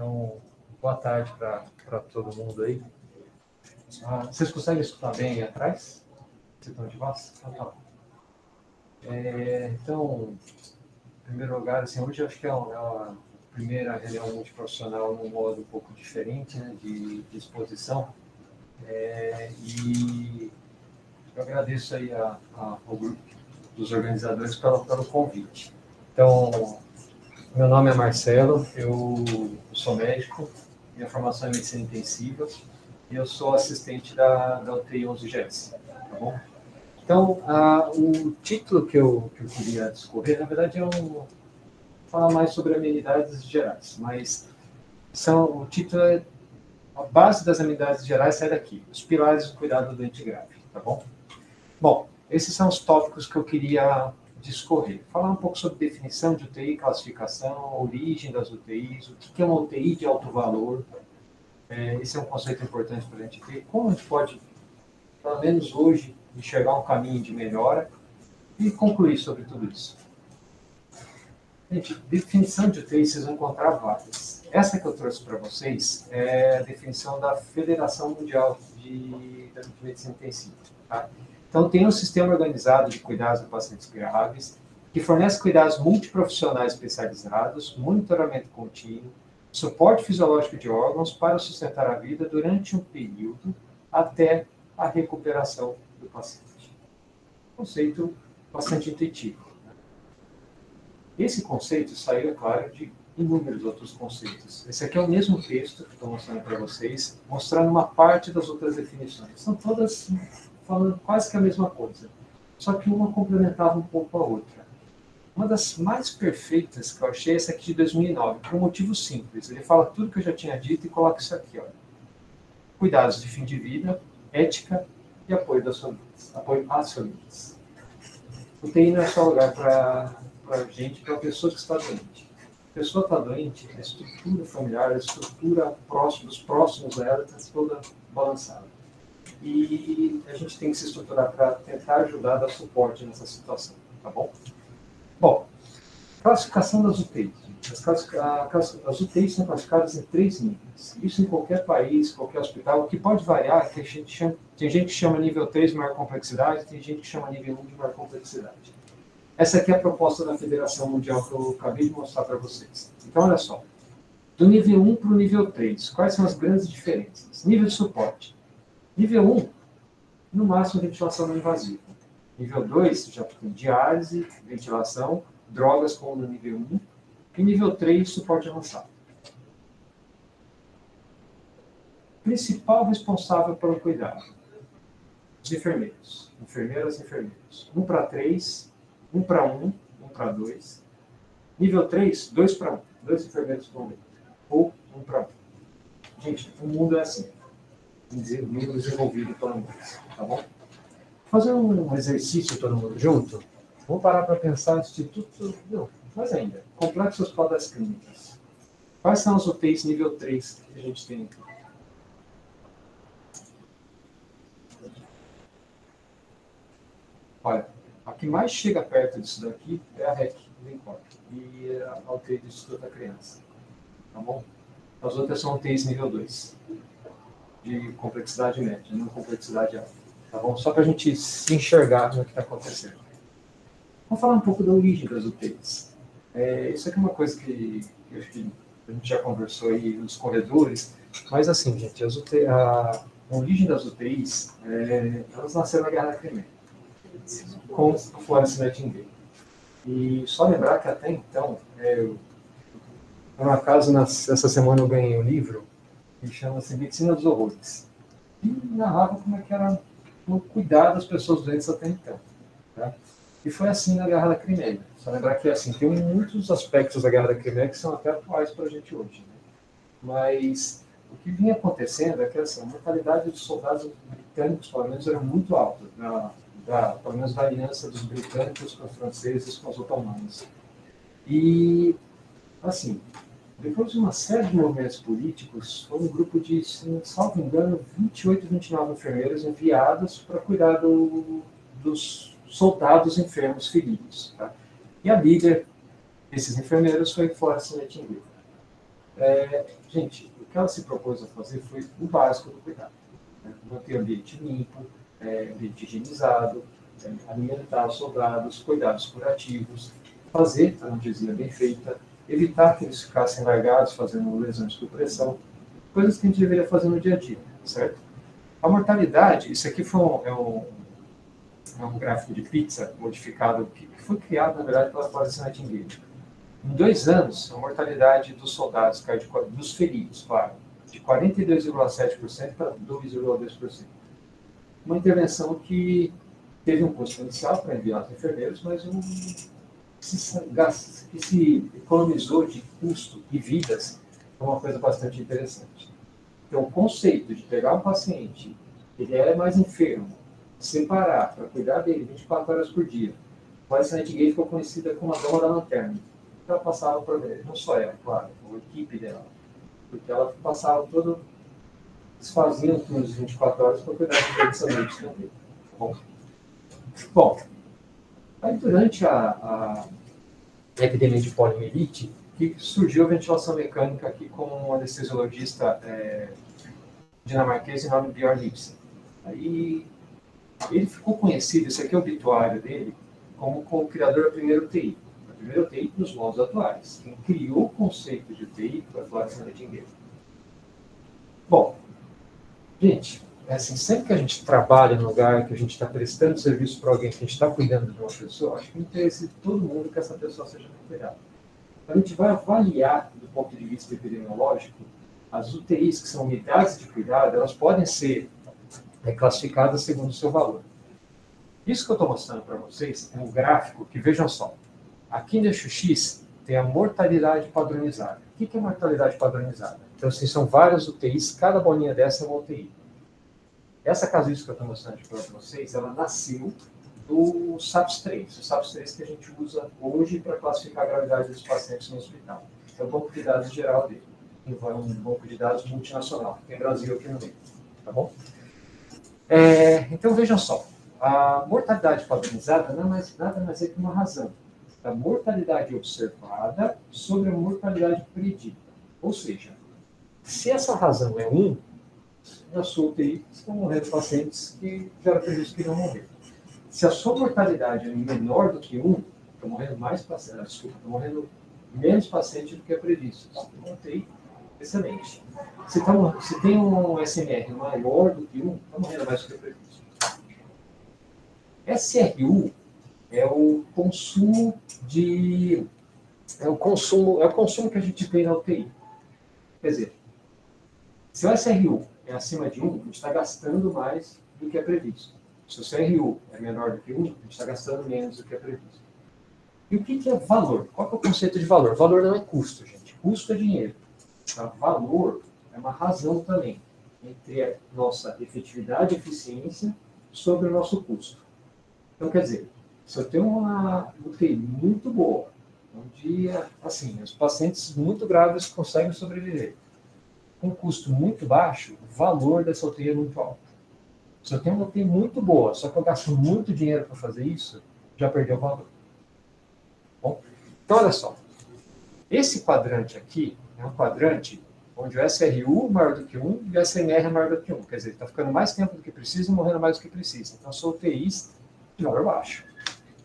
Então, boa tarde para todo mundo aí. Vocês conseguem escutar bem aí atrás? Vocês estão de voz? Então, tá bom. Então, em primeiro lugar, assim, hoje eu acho que é uma primeira reunião multiprofissional num modo um pouco diferente, né, de exposição. E eu agradeço aí ao grupo dos organizadores pelo convite. Então, meu nome é Marcelo, eu sou médico, minha formação é em medicina intensiva e eu sou assistente da UTI 11GS, tá bom? Então, o título que eu queria discorrer, na verdade, falar mais sobre amenidades gerais, mas o título é a base das amenidades gerais sai daqui, os pilares do cuidado do doente grave, tá bom? Bom, esses são os tópicos que eu queria discorrer. Falar um pouco sobre definição de UTI, classificação, origem das UTIs, o que é uma UTI de alto valor. Esse é um conceito importante para a gente ver. Como a gente pode, pelo menos hoje, enxergar um caminho de melhora e concluir sobre tudo isso. Gente, definição de UTI vocês vão encontrar várias. Essa que eu trouxe para vocês é a definição da Federação Mundial de Medicina Intensiva. Tá? Então, tem um sistema organizado de cuidados de pacientes graves, que fornece cuidados multiprofissionais especializados, monitoramento contínuo, suporte fisiológico de órgãos para sustentar a vida durante um período até a recuperação do paciente. Conceito bastante intuitivo. Esse conceito saiu, é claro, de inúmeros outros conceitos. Esse aqui é o mesmo texto que estou mostrando para vocês, mostrando uma parte das outras definições. São todas falando quase que a mesma coisa, só que uma complementava um pouco a outra. Uma das mais perfeitas que eu achei é essa aqui de 2009, por um motivo simples. Ele fala tudo que eu já tinha dito e coloca isso aqui, olha. Cuidados de fim de vida, ética e apoio das famílias. Apoio às famílias. O UTI não é só lugar para gente, para a pessoa que está doente. A pessoa está doente, a estrutura familiar, a estrutura dos próximos a ela está toda balançada. E a gente tem que se estruturar para tentar ajudar a dar suporte nessa situação, tá bom? Bom, classificação das UTIs. As UTIs são classificadas em 3 níveis. Isso em qualquer país, qualquer hospital. O que pode variar é que tem gente que chama nível 3 de maior complexidade, tem gente que chama nível 1 de maior complexidade. Essa aqui é a proposta da Federação Mundial que eu acabei de mostrar para vocês. Então, olha só. Do nível 1 para o nível 3, quais são as grandes diferenças? Nível de suporte. Nível 1, no máximo, ventilação não invasiva. Nível 2, já tem diálise, ventilação, drogas como no nível 1. E nível 3, suporte avançado. Principal responsável pelo cuidado. Os enfermeiros. Enfermeiras e enfermeiros. 1 para 3, 1 para 1, 1 para 2. Nível 3, 2 para 1. 2 enfermeiros por 1. Ou 1 para 1. Gente, o mundo é assim. Mundo desenvolvido pelo mundo. Tá bom? Fazer um exercício todo mundo junto. Vamos parar para pensar instituto. Não, mais ainda. Complexo Hospital das Clínicas. Quais são as UTIs nível 3 que a gente tem aqui? Olha, a que mais chega perto disso daqui é a REC, e a UTI do Instituto da Criança. Tá bom? As outras são UTIs nível 2. De complexidade média, não complexidade alta. Tá bom? Só para a gente se enxergar no que está acontecendo. Vamos falar um pouco da origem das UTIs. Isso aqui é uma coisa que eu acho que a gente já conversou aí nos corredores, mas assim, gente, a origem das UTIs, elas nasceram na Guerra da Crimeia, com Florence Nightingale. E só lembrar que até então, por um acaso, essa semana eu ganhei um livro que chama-se Medicina dos Horrores. E narrava como é que era o cuidar das pessoas doentes até então. Tá? E foi assim na Guerra da Crimeia. Só lembrar que assim, tem muitos aspectos da Guerra da Crimeia que são até atuais para a gente hoje. Né? Mas o que vinha acontecendo é que assim, a mortalidade dos soldados britânicos, pelo menos, era muito alta. Pelo menos da aliança dos britânicos com os franceses, com os otomanos. E, assim, depois de uma série de movimentos políticos, foi um grupo de, salvo engano, 28, 29 enfermeiros enviados para cuidar dos soldados enfermos feridos. Tá? E a líder desses enfermeiros foi Florence Nightingale. Gente, o que ela se propôs a fazer foi o básico do cuidado. Né? Manter o ambiente limpo, ambiente higienizado, alimentar os soldados, cuidados curativos, fazer a analgesia bem feita, evitar que eles ficassem largados fazendo lesões por pressão, coisas que a gente deveria fazer no dia a dia, certo? A mortalidade, isso aqui foi um gráfico de pizza modificado que foi criado, na verdade, pela Florence Nightingale. Em 2 anos, a mortalidade dos soldados caiu dos feridos, claro, de 42,7% para 2,2%. Uma intervenção que teve um custo inicial para enviar os enfermeiros, mas que se economizou de custo e vidas foi uma coisa bastante interessante. Então, o conceito de pegar um paciente, ele é mais enfermo, separar para cuidar dele 24 horas por dia. Florence Nightingale ficou conhecida como a dama da lanterna. Ela passava por ele, não só ela, claro, a equipe dela, porque ela passava todo, eles faziam turnos de 24 horas para cuidar de todos os amigos também. Bom, aí durante a epidemia de poliomielite, que surgiu a ventilação mecânica aqui com um anestesiologista dinamarquês de nome Bjørn Ibsen. Aí ele ficou conhecido, esse aqui é o obituário dele, como o criador da primeira UTI. A primeira UTI nos moldes atuais. Quem criou o conceito de UTI foi a Florence Nightingale. Bom, gente, assim, sempre que a gente trabalha no lugar, que a gente está prestando serviço para alguém, que a gente está cuidando de uma pessoa, acho que o interesse de todo mundo que essa pessoa seja recuperada. A gente vai avaliar, do ponto de vista epidemiológico, as UTIs, que são unidades de cuidado, elas podem ser classificadas segundo o seu valor. Isso que eu estou mostrando para vocês é um gráfico que, vejam só, aqui no eixo X tem a mortalidade padronizada. O que é mortalidade padronizada? Então, assim, são várias UTIs, cada bolinha dessa é uma UTI. Essa casuística que eu estou mostrando para vocês, ela nasceu do SAPS-3, o SAPS-3 que a gente usa hoje para classificar a gravidade dos pacientes no hospital. É o banco de dados geral dele. É um banco de dados multinacional, tem Brasil aqui no meio, tá bom? Então, vejam só, a mortalidade padronizada nada mais é que uma razão da mortalidade observada sobre a mortalidade predita. Ou seja, se essa razão é 1, na sua UTI estão morrendo pacientes que já era previsto que iriam morrer. Se a sua mortalidade é menor do que 1, estão morrendo mais pacientes, estão morrendo menos pacientes do que é previsto. Uma UTI excelente. Se tem um SMR maior do que 1, está morrendo mais do que é previsto. SRU é o consumo é o consumo que a gente tem na UTI. Quer dizer, se o SRU é acima de 1, a gente está gastando mais do que é previsto. Se o CRU é menor do que 1, a gente está gastando menos do que é previsto. E o que é valor? Qual é o conceito de valor? Valor não é custo, gente. Custo é dinheiro. Tá? Valor é uma razão também entre a nossa efetividade e eficiência sobre o nosso custo. Então, quer dizer, se eu tenho uma UTI muito boa, onde, assim, os pacientes muito graves conseguem sobreviver, com um custo muito baixo, o valor dessa UTI é muito alto. Se eu tenho uma UTI muito boa, só que eu gasto muito dinheiro para fazer isso, já perdeu o valor. Bom, então, olha só. Esse quadrante aqui é um quadrante onde o SRU é maior do que 1 e o SMR é maior do que 1. Quer dizer, está ficando mais tempo do que precisa e morrendo mais do que precisa. Então, são UTIs de valor baixo.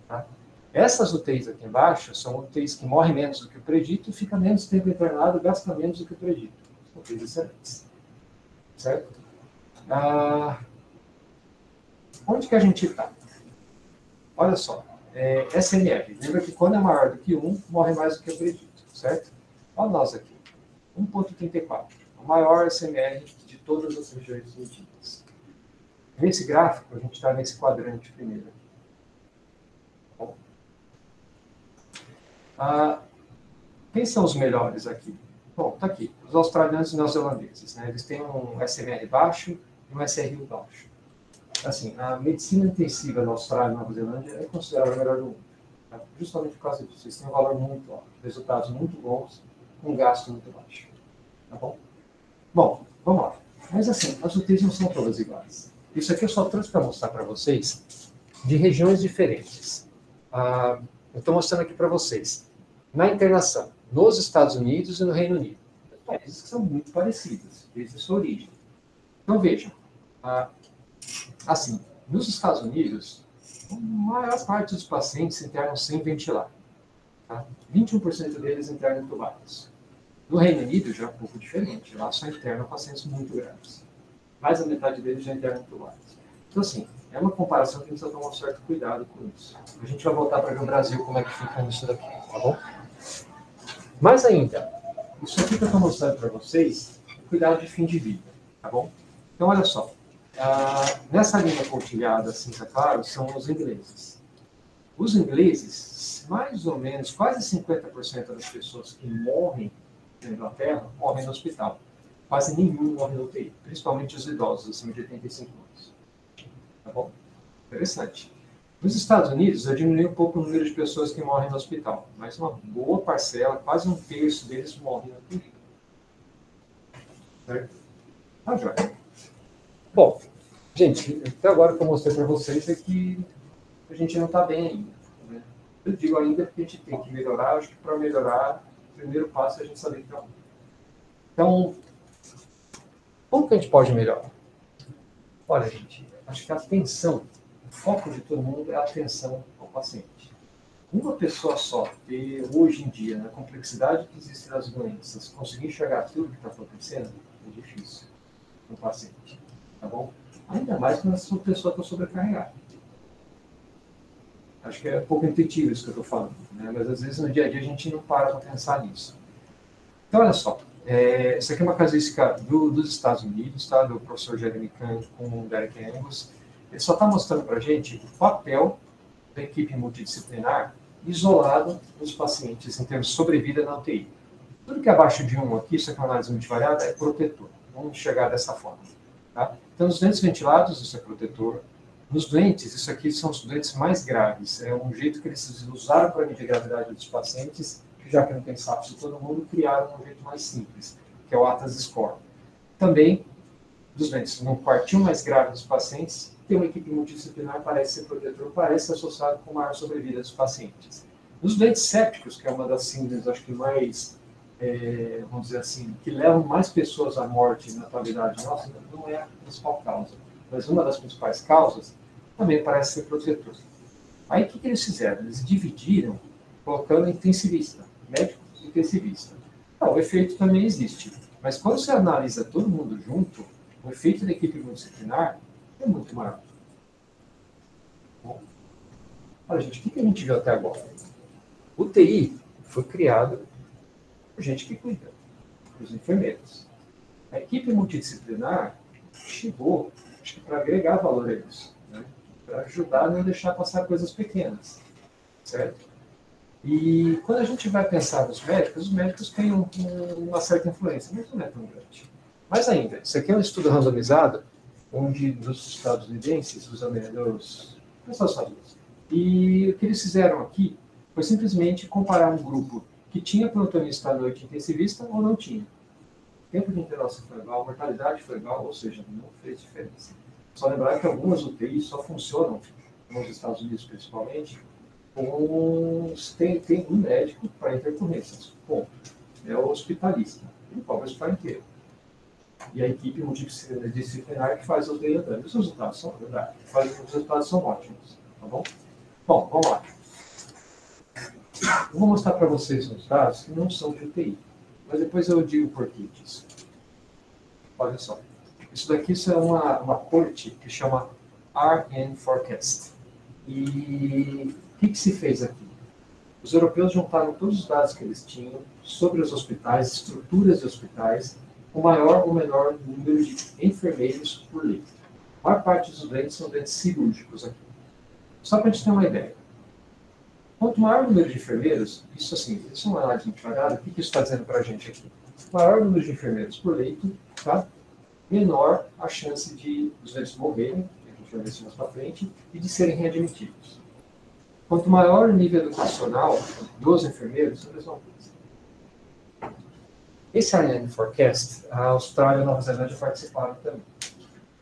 Tá? Essas UTIs aqui embaixo são UTIs que morrem menos do que o predito e fica menos tempo internado, gasta menos do que o predito. São UTIs excelentes. Certo? Onde que a gente está? Olha só. SMR. Lembra que quando é maior do que 1, morre mais do que o predito. Certo? Olha nós aqui. 1,34. O maior SMR de todas as regiões medidas. Nesse gráfico, a gente está nesse quadrante primeiro. Bom. Quem são os melhores aqui? Bom, está aqui. Os australianos e neozelandeses. Né? Eles têm um SMR baixo e um SRU baixo. Assim, a medicina intensiva na Austrália e Nova Zelândia é considerada a melhor do mundo. Tá? Justamente por causa disso. Eles têm um valor muito alto, resultados muito bons, com gasto muito baixo. Tá bom? Bom, vamos lá. Mas assim, as UTIs não são todas iguais. Isso aqui eu só trouxe para mostrar para vocês de regiões diferentes. Eu estou mostrando aqui para vocês. Na internação, nos Estados Unidos e no Reino Unido. países que são muito parecidos, desde a sua origem. Então, vejam, assim, nos Estados Unidos, a maior parte dos pacientes internam sem ventilar. Tá? 21% deles internam entubados. No Reino Unido, já é um pouco diferente. Lá só internam pacientes muito graves. Mais da metade deles já internam entubados. Então, assim, é uma comparação que a gente precisa tomar um certo cuidado com isso. A gente vai voltar para ver o Brasil como é que fica nisso daqui, tá bom? Mais ainda, isso aqui que eu estou mostrando para vocês é cuidado de fim de vida, tá bom? Então, olha só. Nessa linha pontilhada cinza claro são os ingleses. Os ingleses, mais ou menos, quase 50% das pessoas que morrem na Inglaterra morrem no hospital. Quase nenhum morre no UTI, principalmente os idosos, acima de 85 anos. Tá bom? Interessante. Nos Estados Unidos, eu diminui um pouco o número de pessoas que morrem no hospital, mas uma boa parcela, quase um terço deles morrem no UTI. Certo? Tá, joia. Bom, gente, até agora que eu mostrei para vocês é que a gente não está bem ainda. Né? Eu digo ainda porque a gente tem que melhorar. Acho que para melhorar, o primeiro passo é a gente saber que está bom. Então, como que a gente pode melhorar? Olha, gente, acho que a atenção, o foco de todo mundo é a atenção ao paciente. Uma pessoa só, e hoje em dia, na complexidade que existe nas doenças, conseguir enxergar tudo que está acontecendo é difícil no paciente. Tá bom? Ainda mais quando essa pessoa está sobrecarregada. Acho que é um pouco intuitivo isso que eu estou falando, né? Mas às vezes no dia a dia a gente não para para pensar nisso. Então, olha só, isso aqui é uma casuística dos Estados Unidos, tá? Do professor Jeremy Kahn com o Derek Angus. Ele só está mostrando para a gente o papel da equipe multidisciplinar isolado dos pacientes em termos de sobrevida na UTI. Tudo que é abaixo de 1 aqui, isso aqui é uma análise multivariada, é protetor. Vamos enxergar dessa forma. Tá? Então, nos doentes ventilados, isso é protetor. Nos doentes, isso aqui são os doentes mais graves. É um jeito que eles usaram para medir a gravidade dos pacientes, que já que não tem SAPS de todo mundo, criaram um jeito mais simples, que é o ATAS Score. Também, dos doentes no quartil mais grave dos pacientes, tem uma equipe multidisciplinar, parece ser protetor, parece associado com maior sobrevida dos pacientes. Nos doentes sépticos, que é uma das síndromes, acho que mais, vamos dizer assim, que levam mais pessoas à morte na atualidade nossa, não é a principal causa, mas uma das principais causas também parece ser protetor. Aí o que eles fizeram? Eles dividiram, colocando intensivista, médico intensivista. Não, o efeito também existe, mas quando você analisa todo mundo junto, o efeito da equipe multidisciplinar é muito maior. Bom, olha, gente, o que a gente viu até agora? O TI foi criado por gente que cuida, os enfermeiros. A equipe multidisciplinar chegou, acho que para agregar valor a isso, né? Para ajudar a não deixar passar coisas pequenas, certo? E quando a gente vai pensar nos médicos, os médicos têm uma certa influência, mas não é tão grande. Mais ainda, isso aqui é um estudo randomizado, onde dos estadunidenses, dos Estados Unidos. E o que eles fizeram aqui foi simplesmente comparar um grupo que tinha plantonista à noite intensivista ou não tinha. O tempo de internação foi igual, a mortalidade foi igual, ou seja, não fez diferença. Só lembrar que algumas UTIs só funcionam, nos Estados Unidos principalmente, tem um médico para intercorrências. Ponto. É o hospitalista. Ele cobre o hospital inteiro. E a equipe multidisciplinar que faz os UTI andando. Os resultados são verdade. Os resultados são ótimos. Tá bom? Bom, vamos lá. Eu vou mostrar para vocês uns dados que não são de UTI. Mas depois eu digo o porquê disso. Olha só. Isso daqui é uma corte que chama RN Forecast. E o que se fez aqui? Os europeus juntaram todos os dados que eles tinham sobre os hospitais, estruturas de hospitais, o maior ou menor número de enfermeiros por leito. A maior parte dos doentes são doentes cirúrgicos aqui. Só para a gente ter uma ideia. Quanto maior o número de enfermeiros, isso é uma análise multivariada, o que isso está dizendo para a gente aqui? Maior o número de enfermeiros por leito, tá? Menor a chance de os doentes morrerem, a gente vai ver isso mais para frente, e de serem readmitidos. Quanto maior o nível educacional dos enfermeiros, é a mesma coisa. Esse RN Forecast, a Austrália e a Nova Zelândia participaram também.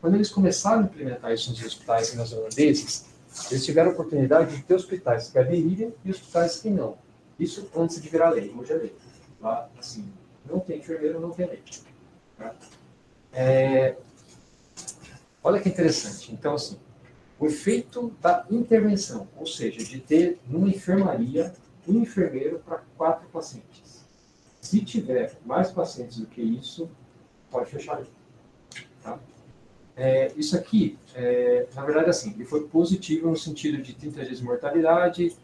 Quando eles começaram a implementar isso nos hospitais neozelandeses, eles tiveram a oportunidade de ter hospitais que aderiram e hospitais que não. Isso antes de virar lei, hoje é lei. Lá, assim, Não tem enfermeiro, não tem leito. Tá? Olha que interessante. Então, assim, o efeito da intervenção, ou seja, de ter numa enfermaria um enfermeiro para 4 pacientes. Se tiver mais pacientes do que isso, pode fechar ali. Tá? Isso aqui, na verdade, assim, ele foi positivo no sentido de 30 dias de mortalidade,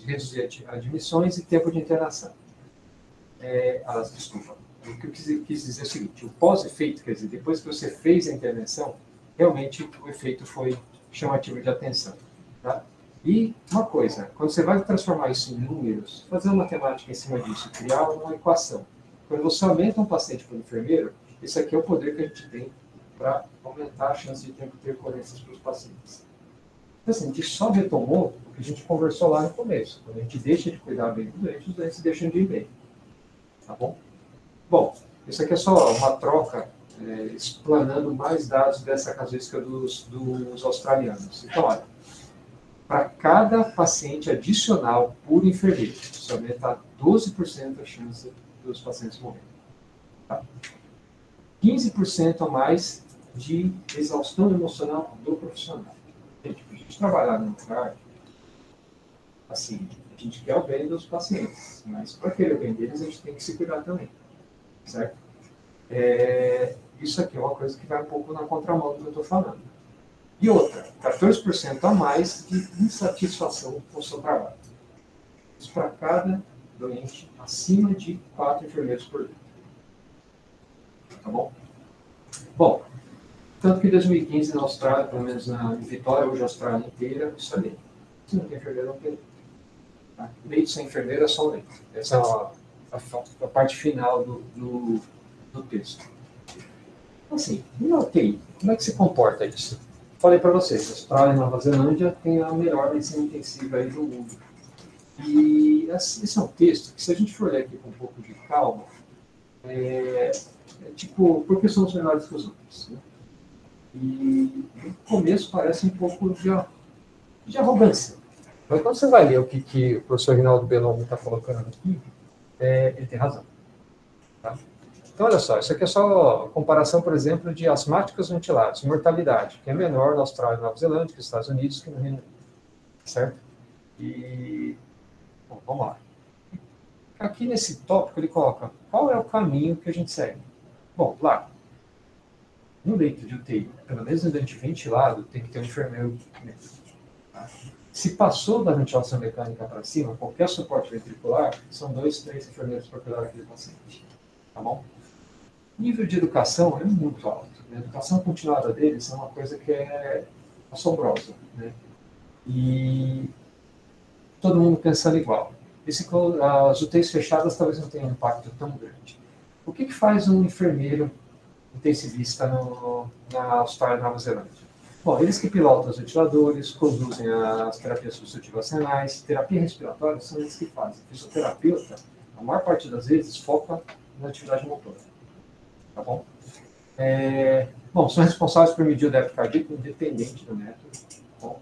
reduzir admissões e tempo de internação. Desculpa, o que eu quis dizer é o seguinte, o pós-efeito, quer dizer, depois que você fez a intervenção, realmente o efeito foi chamativo de atenção. Tá? E uma coisa, quando você vai transformar isso em números, fazer uma matemática em cima disso, criar uma equação. Quando você aumenta um paciente para o enfermeiro, esse aqui é o poder que a gente tem para aumentar a chance de ter intercorrências para os pacientes. Então, assim, a gente só retomou o que a gente conversou lá no começo. Quando a gente deixa de cuidar bem dos doentes, os doentes deixam de ir bem. Tá bom? Bom, isso aqui é só uma troca, explanando mais dados dessa casuística dos australianos. Então, olha, para cada paciente adicional por enfermeiro, isso aumenta 12% a chance dos pacientes morrerem. Tá? 15% a mais de exaustão emocional do profissional. Gente, a gente trabalhar num lugar, assim, a gente quer o bem dos pacientes, mas para querer o bem deles, a gente tem que se cuidar também, certo? Isso aqui é uma coisa que vai um pouco na contramão do que eu estou falando. E outra, 14% a mais de insatisfação com o seu trabalho. Isso para cada doente acima de 4 enfermeiros por dia. Tá bom? Bom, tanto que em 2015 na Austrália, pelo menos na Vitória, hoje a Austrália inteira, isso é lei. Se não tem enfermeiro, não tem leito. Tá? Leito sem enfermeiro é só leito. Essa é a parte final do texto. Assim, e ok, como é que se comporta isso? Falei para vocês, a Austrália e Nova Zelândia tem a melhor medicina intensiva aí do mundo. E esse é um texto que, se a gente for ler aqui com um pouco de calma, tipo, por que somos melhores que os outros? Né? E no começo parece um pouco de arrogância. Mas quando você vai ler o que o professor Rinaldo Bellomo está colocando aqui, ele tem razão. Tá? Então, olha só, isso aqui é só comparação, por exemplo, de asmáticos ventilados, mortalidade, que é menor na Austrália e Nova Zelândia, que nos Estados Unidos, que no Reino Unido. Certo? E, bom, vamos lá. Aqui nesse tópico ele coloca qual é o caminho que a gente segue. Bom, lá, no leito de UTI, pelo menos no ambiente ventilado, tem que ter um enfermeiro. Tá? Se passou da ventilação mecânica para cima, qualquer suporte ventricular, são 2, 3 enfermeiros para cuidar daquele paciente. Tá bom? O nível de educação é muito alto. A educação continuada deles é uma coisa que é assombrosa. Né? E todo mundo pensando igual. As UTIs fechadas talvez não tenham um impacto tão grande. O que faz um enfermeiro intensivista na Austrália e Nova Zelândia? Bom, eles que pilotam os ventiladores, conduzem as terapias substitutivas renais, terapia respiratória são eles que fazem. O fisioterapeuta, a maior parte das vezes, foca na atividade motora. Tá bom? Bom, são responsáveis por medir o débito cardíaco independente do método. Bom,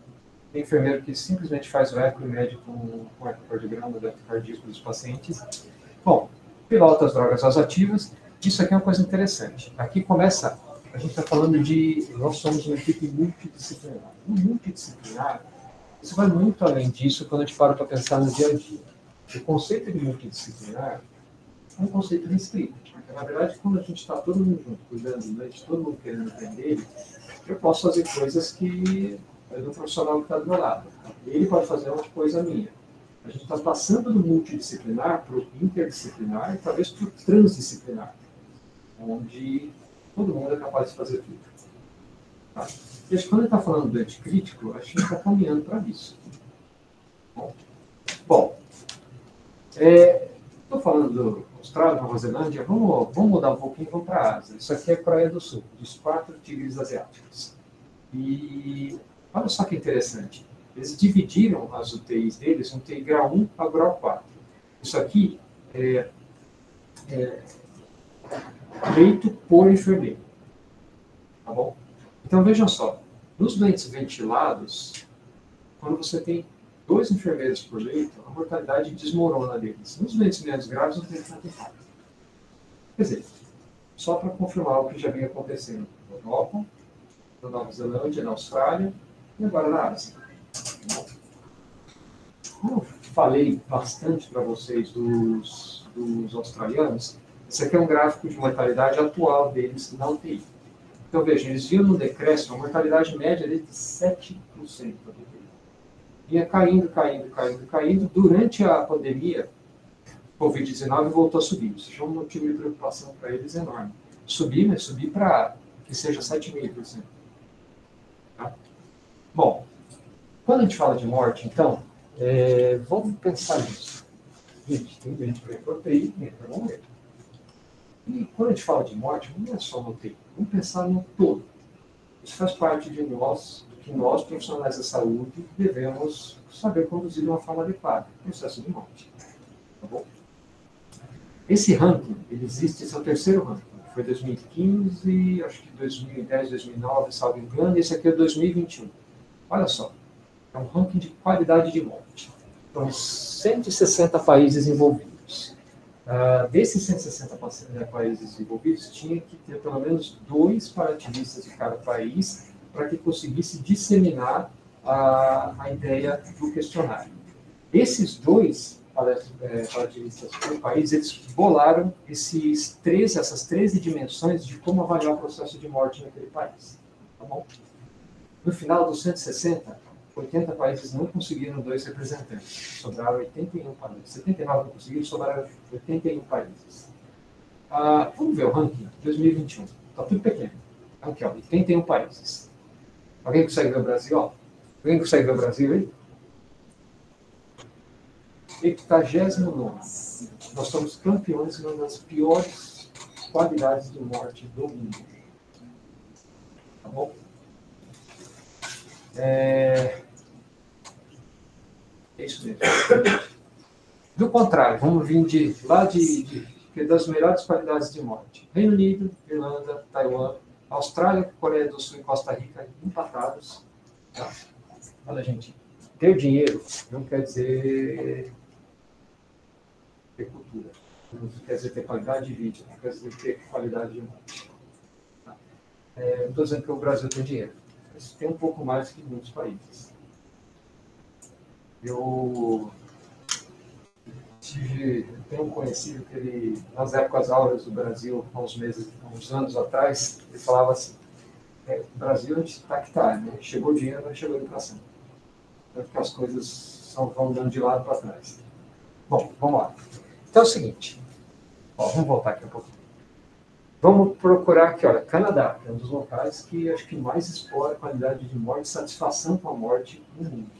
tem enfermeiro que simplesmente faz o eco e mede com o ecocardiograma do débito cardíaco dos pacientes. Bom, pilota as drogas vasoativas. Isso aqui é uma coisa interessante. Aqui começa, a gente está falando nós somos uma equipe multidisciplinar. No multidisciplinar, isso vai muito além disso quando a gente para pensar no dia a dia. O conceito de multidisciplinar é um conceito restrito. Porque, na verdade, quando a gente está todo mundo junto, cuidando do leite, todo mundo querendo aprender, eu posso fazer coisas que do profissional que está do meu lado. Ele pode fazer uma coisa minha. A gente está passando do multidisciplinar para o interdisciplinar e talvez para o transdisciplinar, onde todo mundo é capaz de fazer tudo. Tá? E quando ele está falando do doente crítico, a gente está caminhando para isso. Bom, estou falando do Austrália, Nova Zelândia, vamos mudar um pouquinho e vamos para a Ásia. Isso aqui é a Coreia do Sul, dos 4 tigres asiáticos. E olha só que interessante. Eles dividiram as UTIs deles, UTI grau 1 a grau 4. Isso aqui é leito por enfermeiro. Tá bom? Então, vejam só. Nos doentes ventilados, quando você tem 2 enfermeiros por leito, a mortalidade desmorona deles. Nos doentes menos graves, não tem tanto impacto. Quer dizer, só para confirmar o que já vinha acontecendo na Europa, na Nova Zelândia, na Austrália e agora na Ásia. Como eu falei bastante para vocês dos australianos, esse aqui é um gráfico de mortalidade atual deles na UTI. Então, veja, eles viram no decréscimo uma mortalidade média de 7% da UTI. Ia caindo, caindo, caindo, caindo. Durante a pandemia, Covid-19 voltou a subir. Isso já é um motivo de preocupação para eles enorme. Subir, mas subir para que seja 7,5%. Tá? Bom, quando a gente fala de morte, então, vamos pensar nisso. Gente, tem gente que vai para UTI, tem para morrer. E quando a gente fala de morte, não é só no UTI. Vamos pensar no todo. Isso faz parte de nós, que nós, profissionais da saúde, devemos saber conduzir de uma forma adequada o processo de morte. Tá bom? Esse ranking, ele existe, esse é o terceiro ranking. Foi 2015, acho que 2010, 2009, salvo engano, e esse aqui é 2021. Olha só, é um ranking de qualidade de morte. Então, 160 países envolvidos. Desses 160 países envolvidos, tinha que ter pelo menos 2 parativistas de cada país para que conseguisse disseminar a ideia do questionário. Esses 2 parativistas por país, eles bolaram essas 13 dimensões de como avaliar o processo de morte naquele país. Tá bom? No final dos 160, 80 países não conseguiram 2 representantes. Sobraram 81 países. 79 não conseguiram, sobraram 81 países. Vamos ver o ranking 2021. Está tudo pequeno. Aqui, ó, 81 países. Alguém consegue ver o Brasil? Ó? Alguém consegue ver o Brasil aí? 89. Nós somos campeões de uma das piores qualidades de morte do mundo. Tá bom? É isso mesmo. Do contrário, vamos vir das melhores qualidades de morte. Reino Unido, Irlanda, Taiwan, Austrália, Coreia do Sul e Costa Rica empatados. Tá? Olha, gente, ter dinheiro não quer dizer ter cultura, não quer dizer ter qualidade de vida, não quer dizer ter qualidade de morte. Tá? Não estou dizendo que o Brasil tem dinheiro, mas tem um pouco mais que muitos países. Eu tenho um conhecido que ele, nas épocas áureas do Brasil, há uns anos atrás, ele falava assim, o Brasil a gente está que está, né? Chegou o dinheiro, mas chegou a educação. Porque as coisas vão dando de lado para trás. Bom, vamos lá. Então é o seguinte, vamos voltar aqui um pouquinho. Vamos procurar aqui, olha, Canadá, que é um dos locais que acho que mais explora a qualidade de morte, satisfação com a morte no mundo.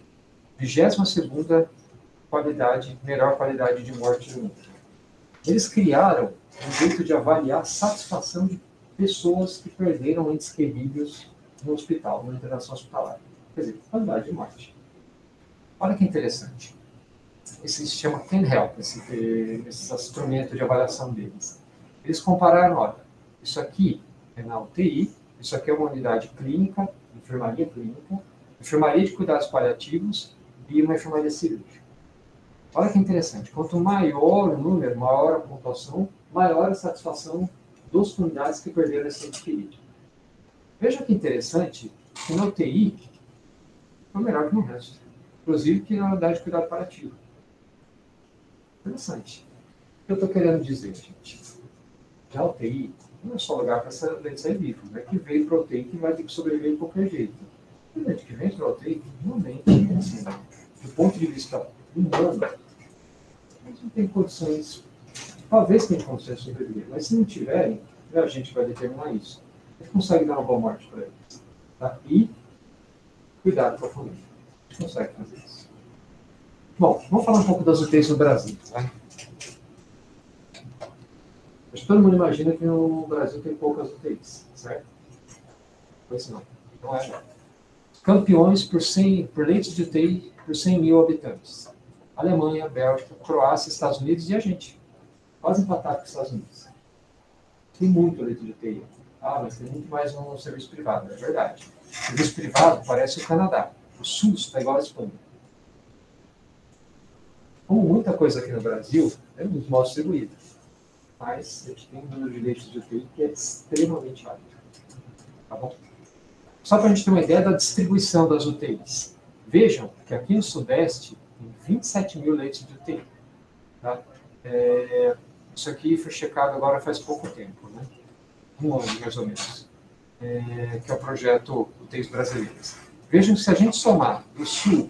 22ª melhor qualidade de morte do mundo. Eles criaram um jeito de avaliar a satisfação de pessoas que perderam entes queridos no hospital, na internação hospitalar. Quer dizer, qualidade de morte. Olha que interessante. Esse se chama CanHelp, esse instrumento de avaliação deles. Eles compararam, olha, isso aqui é na UTI, isso aqui é uma unidade clínica, enfermaria de cuidados paliativos e uma enfermaria cirúrgica. Olha que interessante, quanto maior o número, maior a pontuação, maior a satisfação dos unidades que perderam esse ente querido. Veja que interessante que na UTI foi melhor que no resto, inclusive que na unidade de cuidado paliativo. Interessante. O que eu estou querendo dizer, gente? Que a UTI não é só lugar para sair vivo, não é que veio para a UTI que vai ter que sobreviver de qualquer jeito. Tem gente que vem para a UTI realmente, assim, do ponto de vista humano, eles não têm condições, talvez tenham condições de sobreviver, mas se não tiverem, a gente vai determinar isso. A gente consegue dar uma boa morte para eles. Tá? E cuidado com a família. A gente consegue fazer isso. Bom, vamos falar um pouco das UTIs no Brasil. Tá? Acho que todo mundo imagina que no Brasil tem poucas UTIs, certo? Pois não. Não é, não. Campeões por leitos de UTI por 100 mil habitantes. Alemanha, Bélgica, Croácia, Estados Unidos e a gente. Quase empatado com os Estados Unidos. Tem muito leito de UTI. Mas tem muito mais no serviço privado. É verdade. O serviço privado parece o Canadá. O SUS está igual à Espanha. Como muita coisa aqui no Brasil, é muito mal distribuída. mas a gente tem um número de leitos de UTI que é extremamente alto. Tá bom? Só para a gente ter uma ideia da distribuição das UTIs. Vejam que aqui no Sudeste tem 27 mil leitos de UTI. Tá? Isso aqui foi checado agora faz pouco tempo, né? Um ano mais ou menos, que é o projeto UTIs Brasileiras. Vejam que se a gente somar do Sul,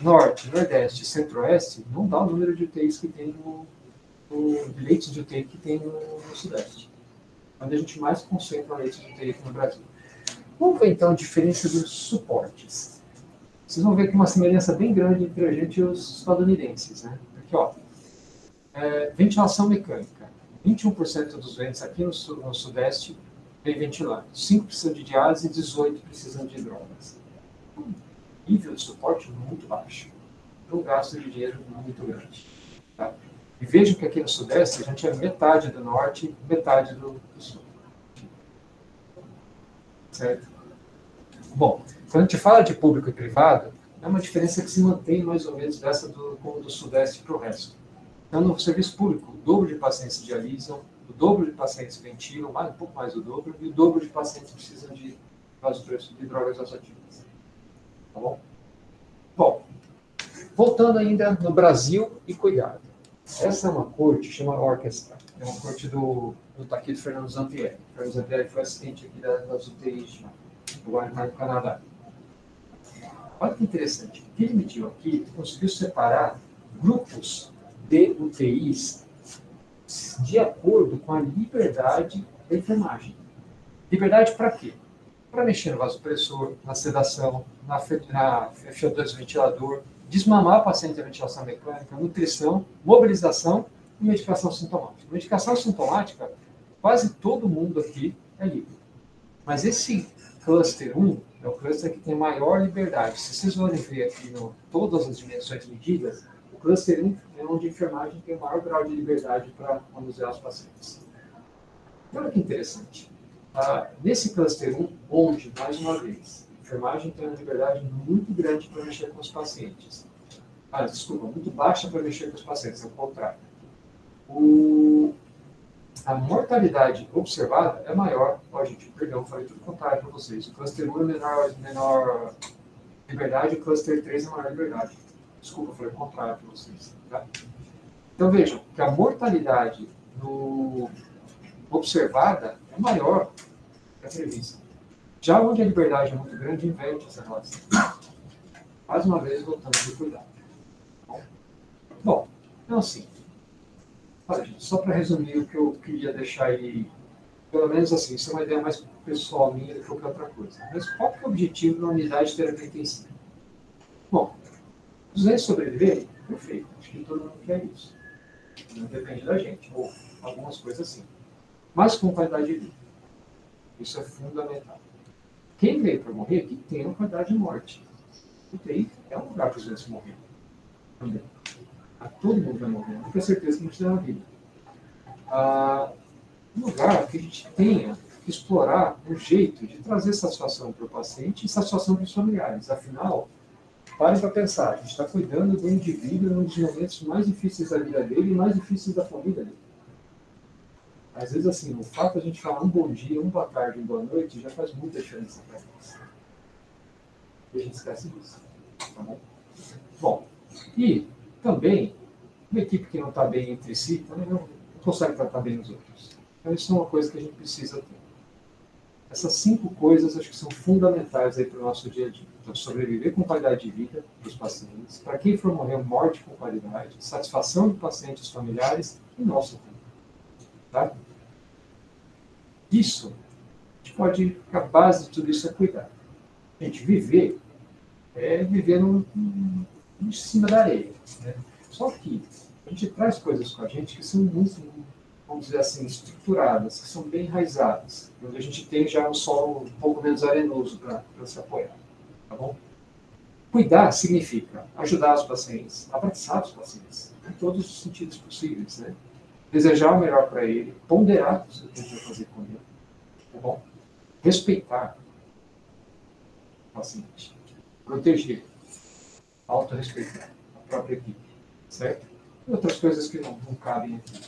Norte, Nordeste e Centro-Oeste, não dá o número de UTIs que tem de leitos de UTI que tem no Sudeste. Onde a gente mais concentra leitos de UTI aqui no Brasil. Vamos ver então a diferença dos suportes. Vocês vão ver que uma semelhança bem grande entre a gente e os estadunidenses, né? Aqui, ó, ventilação mecânica. 21% dos doentes aqui no Sudeste vem ventilado. 5 precisam de diálise e 18 precisam de drogas. Um nível de suporte muito baixo. Um gasto de dinheiro muito grande. Tá? E vejam que aqui no Sudeste a gente é metade do Norte e metade do Sul. Certo? Bom, quando a gente fala de público e privado, é uma diferença que se mantém mais ou menos dessa como do Sudeste para o resto. Então, no serviço público, o dobro de pacientes dialisam, o dobro de pacientes ventilam, um pouco mais do dobro, e o dobro de pacientes precisam de drogas vasoativas. Tá bom? Bom, voltando ainda no Brasil e cuidado. Essa é uma corte, chama Orquestra. É uma corte do Taquito Fernando Zampieri. O Fernando Zampieri foi assistente aqui das UTIs agora no Canadá. Olha que interessante. O que ele mediu aqui, ele conseguiu separar grupos de UTIs de acordo com a liberdade da enfermagem. Liberdade para quê? Para mexer no vasopressor, na sedação, na FO2 ventilador, desmamar o paciente da ventilação mecânica, nutrição, mobilização e medicação sintomática. Medicação sintomática, quase todo mundo aqui é livre. Mas esse cluster 1 é o cluster que tem maior liberdade. Se vocês forem ver aqui todas as dimensões medidas, o cluster 1 é onde a enfermagem tem o maior grau de liberdade para manusear os pacientes. Olha que interessante. Nesse cluster 1, onde, mais uma vez, a enfermagem tem uma liberdade muito grande para mexer com os pacientes. Muito baixa para mexer com os pacientes, é o contrário. A mortalidade observada é maior. Gente, perdão, falei tudo contrário para vocês. O cluster 1 é menor liberdade, o cluster 3 é maior liberdade. Desculpa, falei o contrário para vocês. Tá? Então vejam que a mortalidade observada é maior que a prevista. Já onde a liberdade é muito grande, inverte essa relação. Mais uma vez, voltando a cuidado. Bom, então assim, olha, gente, só para resumir o que eu queria deixar aí, pelo menos assim, isso é uma ideia mais pessoal minha do que qualquer outra coisa. Mas qual que é o objetivo da unidade de terapia intensiva? Bom, os doentes sobreviverem, perfeito, acho que todo mundo quer isso. Não depende da gente, ou algumas coisas assim. Mas com qualidade de vida. Isso é fundamental. Quem veio para morrer, que tem uma qualidade de morte. UTI é um lugar para os doentes morrer. Também. Todo mundo vai morrer, não tenho certeza que a gente tem uma vida. Um lugar que a gente tenha que explorar um jeito de trazer satisfação para o paciente e satisfação para os familiares. Afinal, parem para pensar, a gente está cuidando do indivíduo num dos momentos mais difíceis da vida dele e mais difíceis da família dele. Às vezes, assim, o fato de a gente falar um bom dia, um boa tarde, uma boa noite, já faz muita diferença para nós. E a gente esquece disso. Tá bom? Bom, e também, uma equipe que não está bem entre si, também não consegue tratar bem os outros. Então, isso é uma coisa que a gente precisa ter. Essas 5 coisas acho que são fundamentais para o nosso dia a dia. Então, sobreviver com qualidade de vida dos pacientes, para quem for morrer, morte com qualidade, satisfação do paciente e dos familiares e nosso tempo. Tá? Isso, a gente pode, a base de tudo isso é cuidar. Gente, viver é viver em cima da areia. Né? Só que a gente traz coisas com a gente que são muito, vamos dizer assim, estruturadas, que são bem enraizadas, onde a gente tem já um solo um pouco menos arenoso para se apoiar. Tá bom? Cuidar significa ajudar os pacientes, abraçar os pacientes, em todos os sentidos possíveis, né? Desejar o melhor para ele, ponderar o que você vai fazer com ele, tá bom? Respeitar o paciente, proteger, autorrespeitar a própria equipe, certo? E outras coisas que não cabem aqui.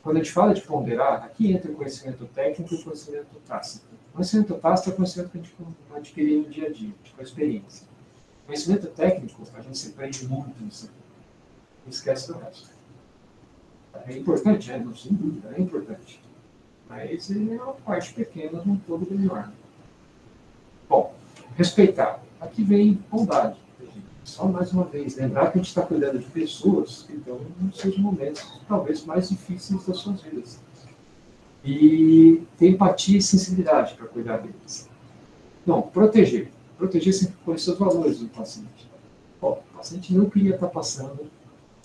quando a gente fala de ponderar, aqui entra o conhecimento técnico e o conhecimento tácito. O conhecimento tácito é o conhecimento que a gente adquire no dia a dia, com a experiência. O conhecimento técnico, a gente se prende muito nisso aqui. E esquece do resto. É importante, não, sem dúvida, é importante. Mas ele é uma parte pequena de um todo enorme. Bom, respeitar. Aqui vem bondade. Só mais uma vez, lembrar que a gente está cuidando de pessoas que estão nos seus momentos talvez mais difíceis das suas vidas. E ter empatia e sensibilidade para cuidar deles. Não, proteger. Proteger sempre conhecer os valores do paciente. Bom, o paciente não queria estar passando,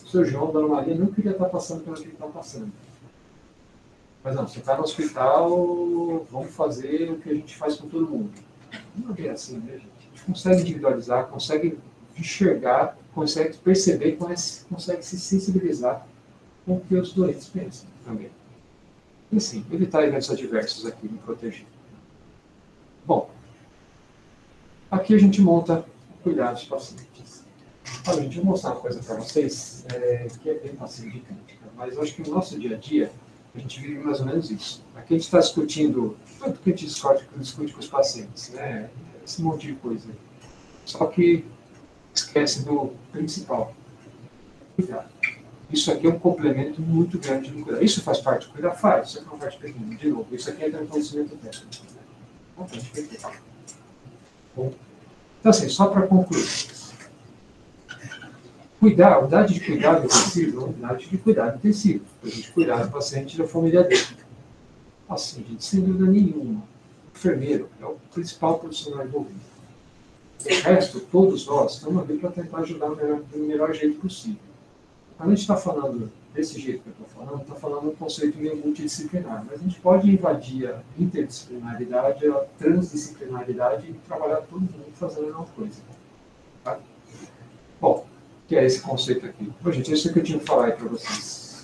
o seu João, Dona Maria, não queria estar passando pelo que ele está passando. Mas não, você está no hospital, vamos fazer o que a gente faz com todo mundo. Não é assim, né, gente? A gente consegue individualizar, consegue enxergar, consegue perceber, consegue se sensibilizar com o que os doentes pensam também. E assim, evitar eventos adversos aqui, me proteger. Bom, aqui a gente monta o cuidado dos pacientes. Olha, gente, eu vou mostrar uma coisa para vocês, que é bem fácil de crítica, mas eu acho que no nosso dia a dia, a gente vive mais ou menos isso. Aqui a gente está discutindo tudo que a gente discute com os pacientes, né? Esse monte de coisa. Só que esquece do principal. Cuidado. Isso aqui é um complemento muito grande do cuidado. Isso faz parte do cuidado? Faz. Isso aqui é uma parte pequena. De novo, isso aqui é um conhecimento técnico. Né? Uma parte pequena. Bom, então, assim, só para concluir. Cuidar, a unidade de cuidado intensivo é uma unidade de cuidado intensivo. A gente cuidar do paciente e da família dele. Assim, gente, sem dúvida nenhuma. O enfermeiro é o principal profissional envolvido. O resto, todos nós, estamos ali para tentar ajudar do melhor jeito possível. Quando a gente está falando desse jeito que eu estou falando, está falando um conceito meio multidisciplinar, mas a gente pode invadir a interdisciplinaridade, a transdisciplinaridade e trabalhar todo mundo fazendo a mesma coisa. Tá? Bom, que é esse conceito aqui. Bom, gente, isso é que eu tinha que falar aí para vocês.